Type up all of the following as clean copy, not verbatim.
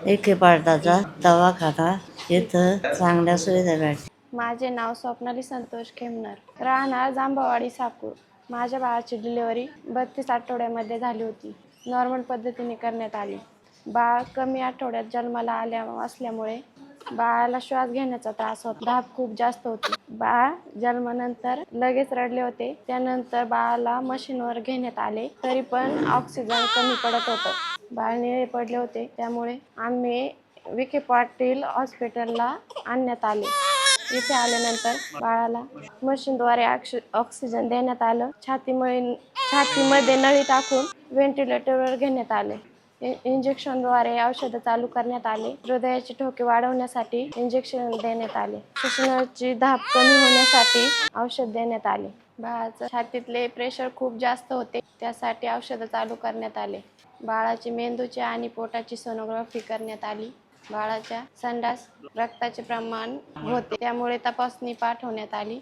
एके पाटाचा दवाखाना इथं चांगल्या सुविधा भेटतात. माझे नाव स्वप्नाली संतोष खेमनर, राहणार जांभवाडी साकूर. माझ्या बाळाची डिलिव्हरी 32 आठवड्यामध्ये झाली होती. नॉर्मल पद्धतीने करण्यात आली. बाळ कमी आठवड्यात जन्माला असल्यामुळे बाळाला श्वास घेण्याचा त्रास होता. धाप खूप जास्त होती. बाळ जन्मानंतर लगेच रडले होते. त्यानंतर बाळाला मशीनवर घेण्यात आले, तरी पण ऑक्सिजन कमी पडत होतं. बाळ निळे पडले होते, त्यामुळे आम्ही विखे पाटील हॉस्पिटलला आणण्यात आले. इथे आल्यानंतर बाळाला मशीनद्वारे ऑक्सिजन देण्यात आलं. छातीमध्ये नळी टाकून व्हेंटिलेटरवर घेण्यात आले. इंजेक्शनद्वारे औषधं चालू करण्यात आले. हृदयाचे ठोके वाढवण्यासाठी इंजेक्शन देण्यात आले. श्वसनाची धाप कमी होण्यासाठी औषध देण्यात आले. बाळाचं छातीतले प्रेशर खूप जास्त होते, त्यासाठी औषधं चालू करण्यात आले. बाळाची मेंदूची आणि पोटाची सोनोग्राफी करण्यात आली. बाळाच्या संडास रक्ताचे प्रमाण होते, त्यामुळे तपासणी पाठवण्यात आली.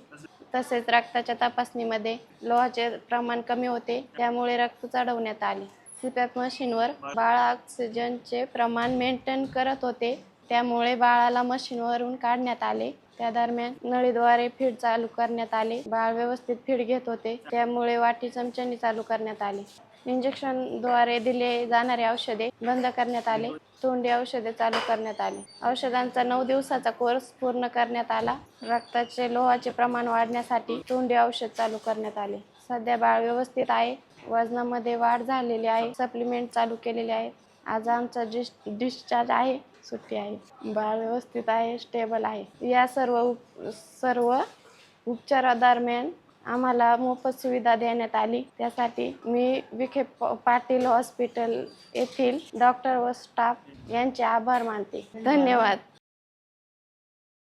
तसेच रक्ताच्या तपासणीमध्ये लोहाचे प्रमाण कमी होते, त्यामुळे रक्त चढवण्यात आले. सीपॅप मशीनवर बाळ ऑक्सिजनचे प्रमाण मेंटेन करत होते, त्यामुळे बाळाला मशीनवरून काढण्यात आले. त्या दरम्यान नळीद्वारे फीड चालू करण्यात आले. बाळ व्यवस्थित फीड घेत होते, त्यामुळे वाटी चमच्याने चालू करण्यात आले. इंजेक्शनद्वारे दिले जाणारे औषधे बंद करण्यात आले. तोंडी औषधे चालू करण्यात आली. औषधांचा 9 दिवसाचा कोर्स पूर्ण करण्यात आला. रक्ताचे लोहाचे प्रमाण वाढण्यासाठी तोंडी औषध चालू करण्यात आले. सध्या बाळ व्यवस्थित आहे. वजनामध्ये वाढ झालेली आहे. सप्लिमेंट चालू केलेले आहे. आज आमचा डिस्चार्ज आहे, सुट्टी आहे. बाळ व्यवस्थित आहे, स्टेबल आहे. या सर्व उपचारादरम्यान आम्हाला मोफत सुविधा देण्यात आली. त्यासाठी मी विखे पाटील हॉस्पिटल येथील डॉक्टर व स्टाफ यांचे आभार मानते. धन्यवाद.